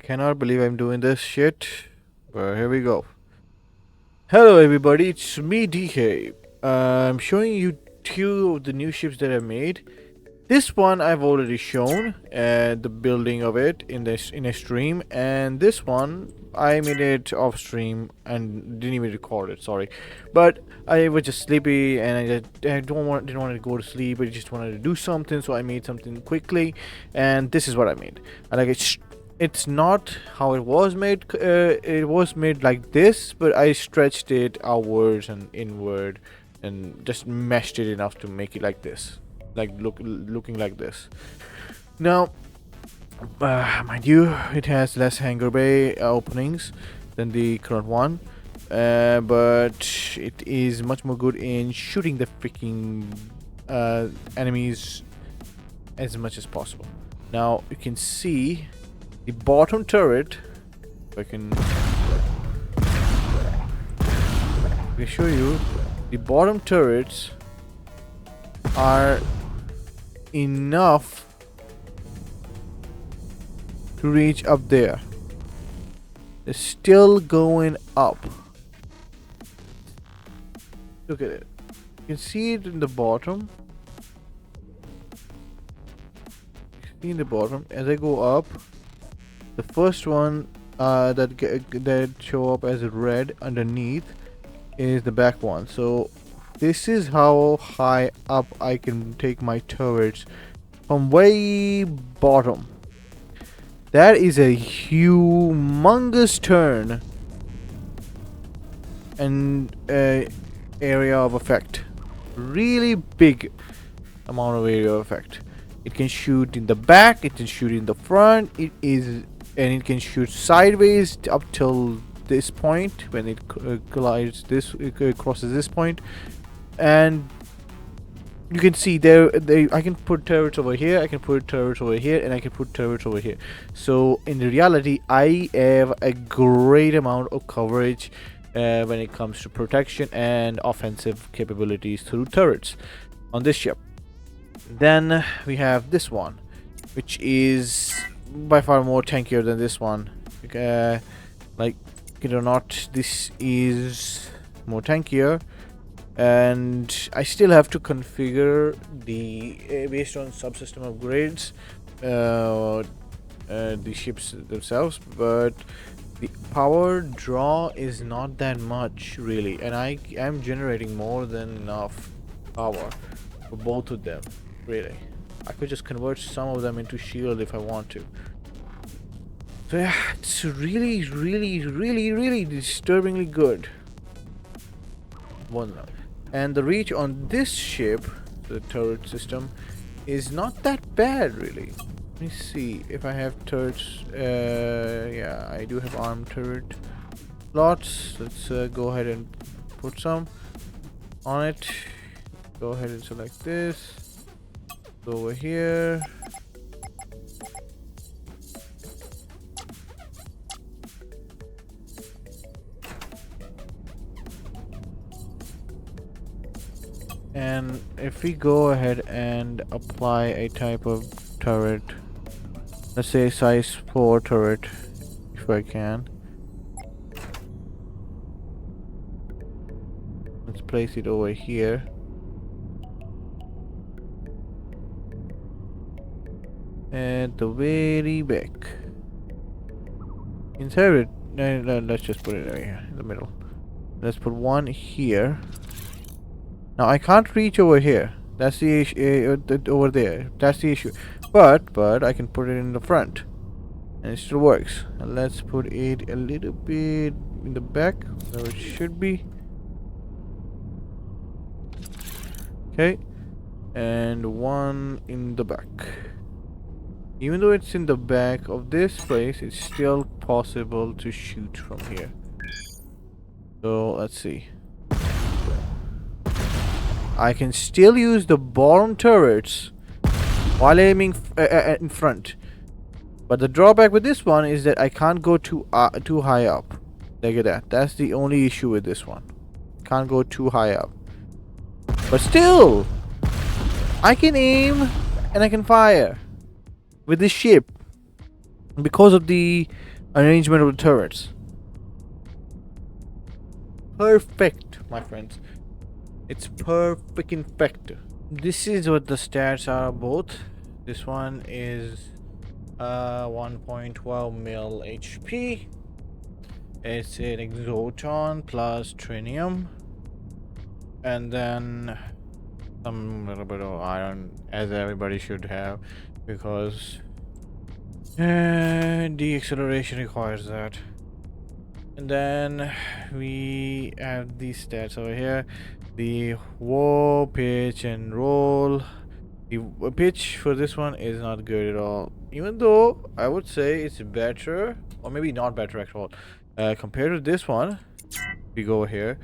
cannot believe I'm doing this shit. But here we go. Hello everybody, it's me DK. I'm showing you two of the new ships that I made. This one I've already shown the building of it in a stream, and this one I made it off stream and didn't even record it. Sorry, but I was just sleepy and I didn't want to go to sleep. I just wanted to do something, so I made something quickly, and this is what I made. I like it. It's not how it was made. It was made like this, but I stretched it outwards and inward, and just meshed it enough to make it like this, like looking like this. Now, mind you, it has less hangar bay openings than the current one, but it is much more good in shooting the freaking enemies as much as possible. Now you can see the bottom turret. If I can show you, the bottom turrets are enough to reach up there. They're still going up. Look at it. You can see it in the bottom. See in the bottom as I go up. The first one that show up as red underneath is the back one. So this is how high up I can take my turrets, from way bottom. That is a humongous turn and area of effect. Really big amount of area of effect. It can shoot in the back, it can shoot in the front, it can shoot sideways up till this point when it collides this, it crosses this point, and you can see I can put turrets over here, I can put turrets over here, and I can put turrets over here. So in reality, I have a great amount of coverage when it comes to protection and offensive capabilities through turrets on this ship. Then we have this one, which is by far more tankier than this one. Like it or not, this is more tankier, and I still have to configure the based on subsystem upgrades the ships themselves, but the power draw is not that much really, and I am generating more than enough power for both of them. Really, I could just convert some of them into shield if I want to. So yeah, it's really disturbingly good. And the reach on this ship, the turret system, is not that bad really. Let me see if I have turrets. Yeah, I do have armed turret slots. Let's go ahead and put some on it. Go ahead and select this. Go over here. And if we go ahead and apply a type of turret, let's say size 4 turret, if I can. Let's place it over here. At the very back. Inside it, let's just put it right here in the middle. Let's put one here. Now I can't reach over here. That's the issue. Over there. That's the issue. But I can put it in the front, and it still works. And let's put it a little bit in the back, where it should be. Okay, and one in the back. Even though it's in the back of this place, it's still possible to shoot from here. So let's see. I can still use the bottom turrets while aiming in front. But the drawback with this one is that I can't go too high up. Look at that. That's the only issue with this one. Can't go too high up. But still, I can aim and I can fire with this ship because of the arrangement of the turrets. Perfect, my friends. It's perfect. This is what the stats are both. This one is 1.12 mil HP. It's an exoton plus trinium, and then some little bit of iron, as everybody should have, because the acceleration requires that. And then we have these stats over here: the whoa, pitch, and roll. The pitch for this one is not good at all, even though I would say it's better, or maybe not better at all, compared to this one. We go here,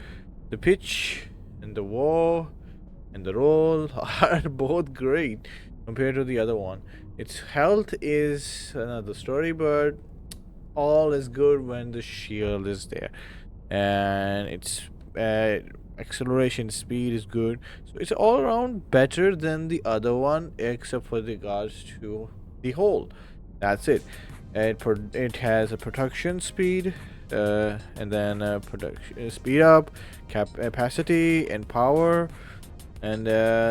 the pitch and the whoa and the roll are both great compared to the other one. Its health is another story, but all is good when the shield is there, and its acceleration speed is good, so it's all around better than the other one, except for regards to the hole. That's it. It has a production speed, and then production speed up, capacity and power, and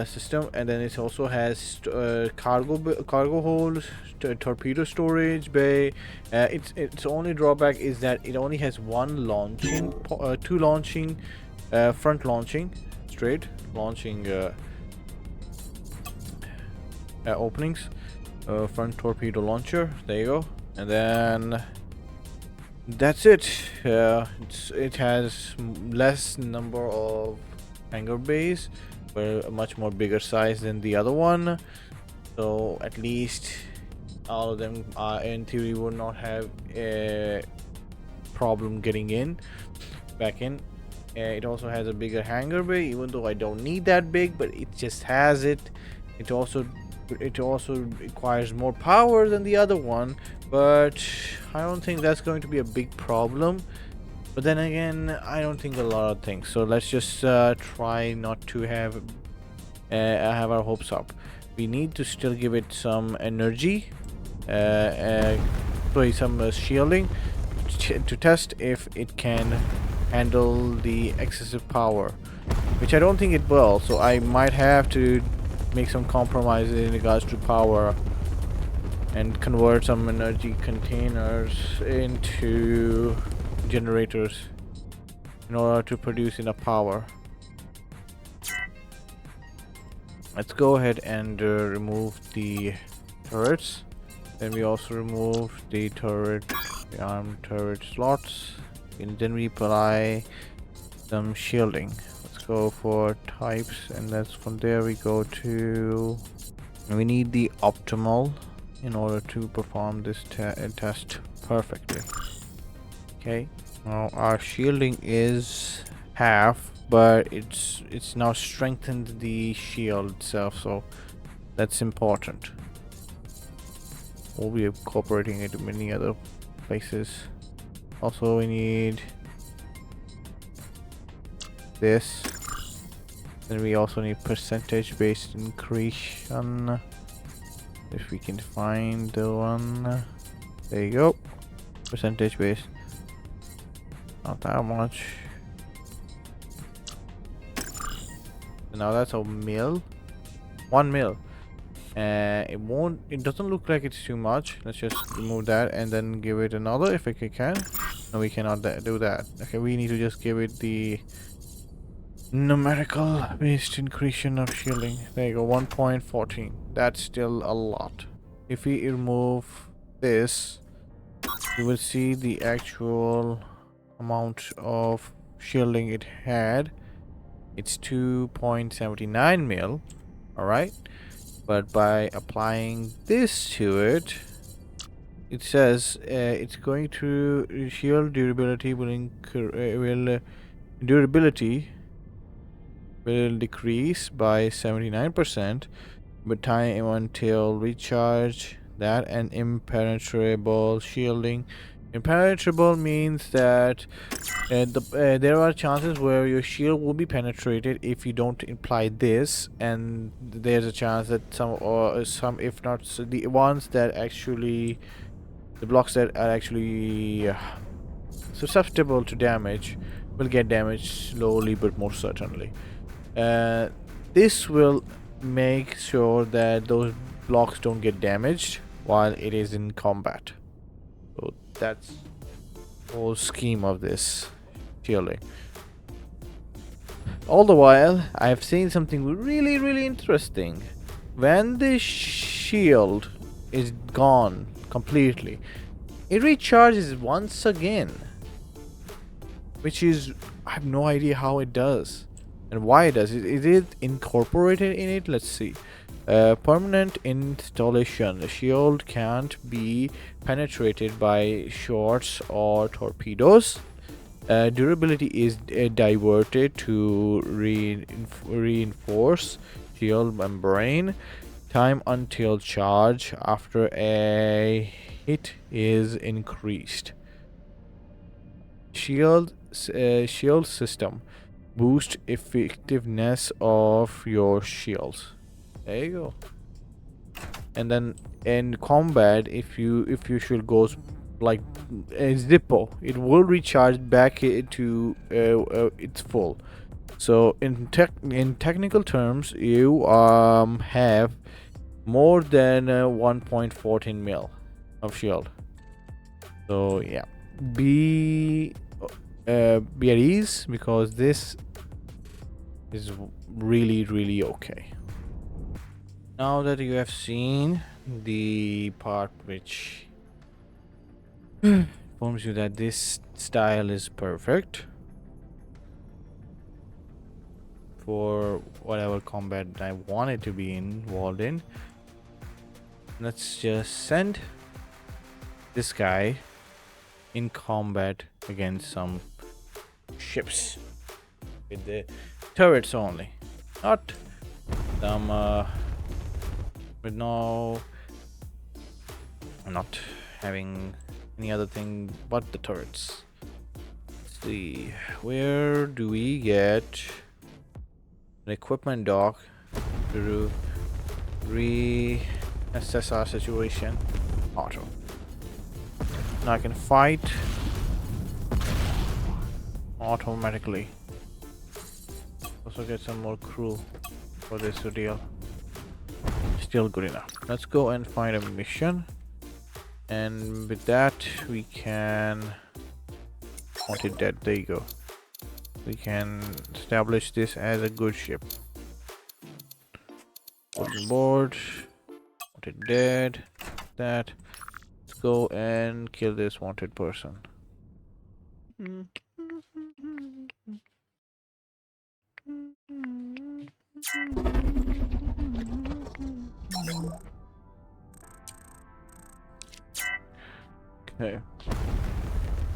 system, and then it also has cargo holds, torpedo storage bay. Its only drawback is that it only has one launching, two launching, front launching, straight launching openings, front torpedo launcher. There you go, and then that's it. It has less number of hangar bays, but a much more bigger size than the other one, so at least all of them in theory will not have a problem getting back in. It also has a bigger hangar bay, even though I don't need that big, but it just has it. It also requires more power than the other one, but I don't think that's going to be a big problem. But then again, I don't think a lot of things. So let's just try not to have our hopes up. We need to still give it some energy, some shielding to test if it can handle the excessive power, which I don't think it will. So I might have to make some compromises in regards to power and convert some energy containers into generators in order to produce enough power. Let's go ahead and remove the turrets. Then we also remove the arm turret slots, and then we apply some shielding. Let's go for types, and that's from there we go to, we need the optimal in order to perform this test perfectly. Okay, now our shielding is half, but it's now strengthened the shield itself, so that's important. We'll be incorporating it in many other places. Also, we need this. Then we also need percentage based increase. If we can find the one, there you go. Percentage based. Not that much. Now that's a mil. 1 mil. It doesn't look like it's too much. Let's just remove that and then give it another if we can. No, we cannot do that. Okay, we need to just give it the numerical based increase of shielding. There you go, 1.14. That's still a lot. If we remove this, you will see the actual amount of shielding it had. It's 2.79 mil. Alright, but by applying this to it, it says it's going to shield durability will decrease by 79%, but time until recharge that, and impenetrable shielding. Impenetrable means that there are chances where your shield will be penetrated if you don't apply this, and there's a chance that some if not the ones that actually The blocks that are actually susceptible to damage will get damaged slowly but more certainly. This will make sure that those blocks don't get damaged while it is in combat. So that's the whole scheme of this shielding. All the while, I've seen something really interesting. When the shield is gone completely, it recharges once again, which is, I have no idea how it does and why it does. Is it incorporated in it? Let's see. Permanent installation. The shield can't be penetrated by shots or torpedoes. Durability is diverted to reinforce shield membrane. Time until charge after a hit is increased. Shield system boost effectiveness of your shields. There you go. And then in combat, if you should go like a Zippo, it will recharge back to its full. So in technical terms, you have more than 1.14 mil of shield. So yeah, be at ease, because this is really okay. Now that you have seen the part which informs you that this style is perfect for whatever combat I want it to be involved in, let's just send this guy in combat against some ships with the turrets only, not some with not having any other thing but the turrets. Let's see, where do we get an equipment dock to reassess our situation? Auto. Now I can fight automatically. Also get some more crew for this deal. Still good enough. Let's go and find a mission, and with that we can want it dead. There you go. We can establish this as a good ship. Put on board. Want it dead. That. Let's go and kill this wanted person. Okay.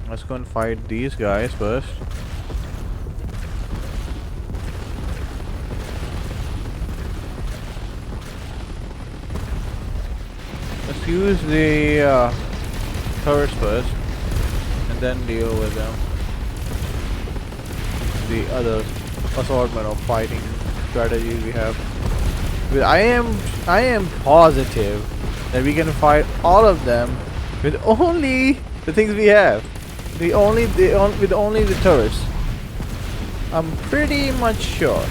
Let's go and fight these guys first. Let's use the turrets first and then deal with them. The other assortment of fighting strategies we have. But I am positive that we can fight all of them with only the things we have. With only the turrets. I'm pretty much sure.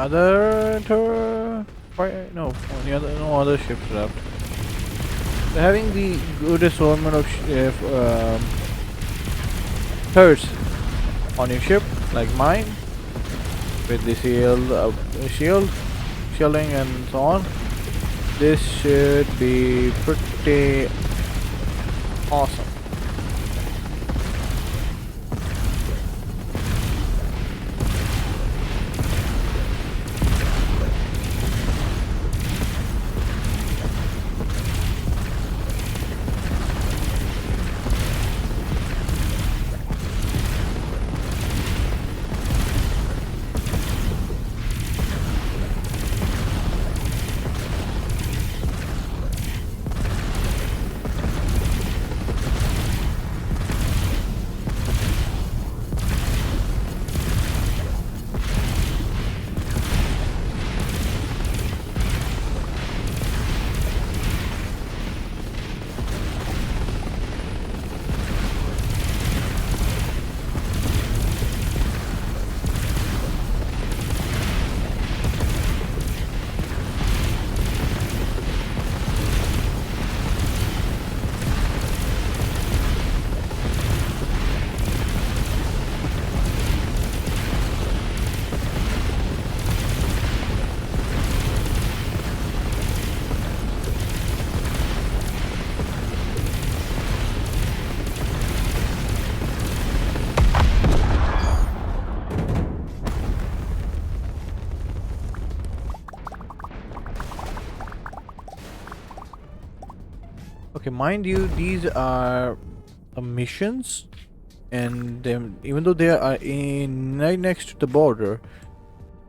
other no, no other ships left. So having the good assortment of turrets on your ship, like mine, with the shielding and so on, this should be pretty awesome. Okay, mind you, these are missions, and even though they are in right next to the border,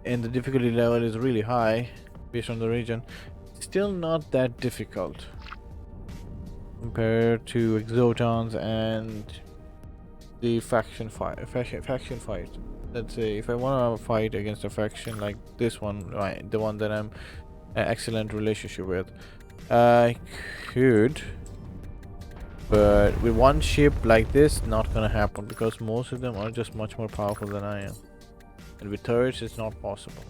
and the difficulty level is really high based on the region, still not that difficult compared to exotons and the faction fight. Let's say if I want to fight against a faction like this one, right, the one that I'm an excellent relationship with, I could. But with one ship like this, not gonna happen, because most of them are just much more powerful than I am. And with turrets, it's not possible.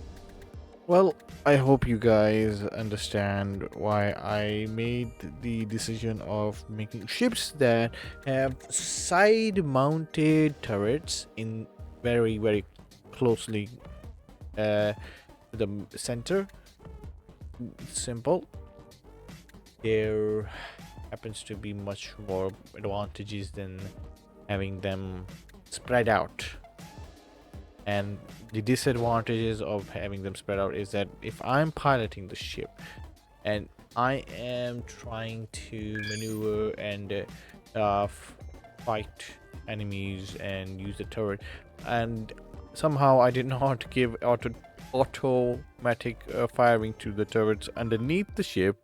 Well, I hope you guys understand why I made the decision of making ships that have side-mounted turrets in very, very closely to the center. Simple. There happens to be much more advantages than having them spread out. And the disadvantages of having them spread out is that if I'm piloting the ship and I am trying to maneuver and fight enemies and use the turret, and somehow I did not give automatic firing to the turrets underneath the ship,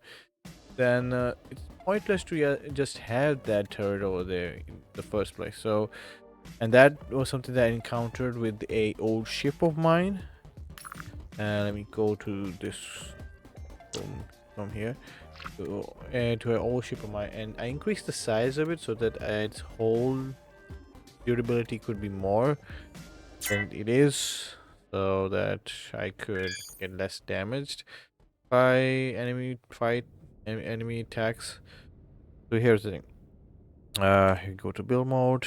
then it's pointless to just have that turret over there in the first place. So, and that was something that I encountered with a old ship of mine. Let me go to this from here to an old ship of mine, and I increased the size of it so that its whole durability could be more than it is, so that I could get less damaged by enemy attacks. So here's the thing. You go to build mode.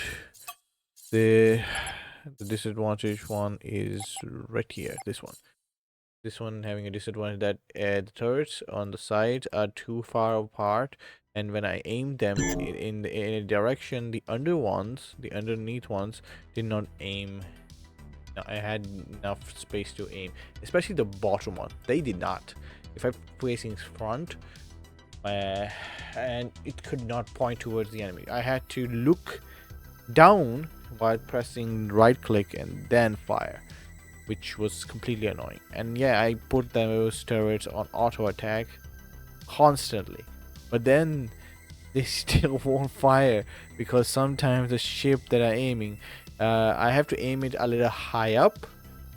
The disadvantage one is right here. This one having a disadvantage that the turrets on the sides are too far apart, and when I aim them in a direction, the underneath ones did not aim. I had enough space to aim, especially the bottom one. They did not. If I'm facing front, and it could not point towards the enemy, I had to look down while pressing right click and then fire, which was completely annoying. And yeah, I put those turrets on auto attack constantly, but then they still won't fire, because sometimes the ship that I'm aiming, I have to aim it a little high up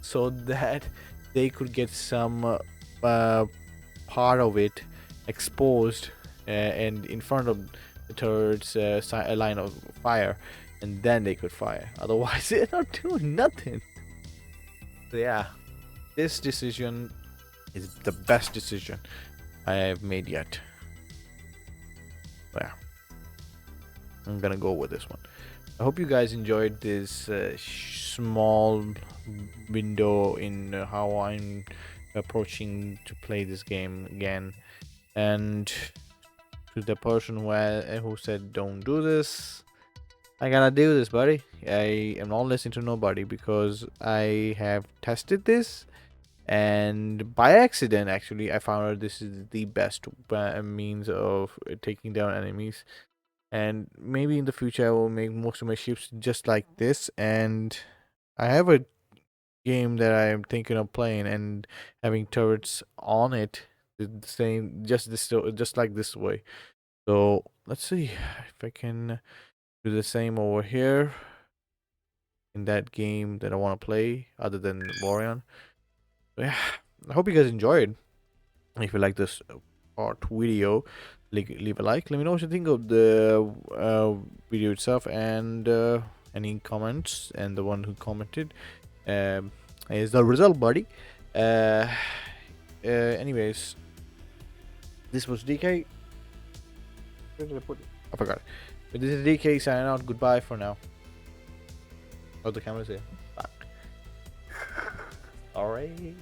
so that they could get some part of it exposed and in front of the turret's line of fire, and then they could fire. Otherwise, they're not doing nothing. So yeah, This decision is the best decision I have made yet. Yeah, I'm gonna go with this one. I hope you guys enjoyed this small window in how I'm approaching to play this game again. And to the person who said don't do this, I gotta do this, buddy. I am not listening to nobody because I have tested this, and by accident, actually, I found out this is the best means of taking down enemies. And maybe in the future, I will make most of my ships just like this. And I have a game that I'm thinking of playing and having turrets on it, the same, just like this way. So let's see if I can do the same over here in that game that I want to play, other than Avorion. Yeah, I hope you guys enjoyed. If you like this part video, leave a like. Let me know what you think of the video itself, and any comments. And the one who commented is the result, buddy. Anyways, this was DK. Where did I put it? I forgot. But this is DK signing out. Goodbye for now. Oh, the camera's here. Fuck. Alright.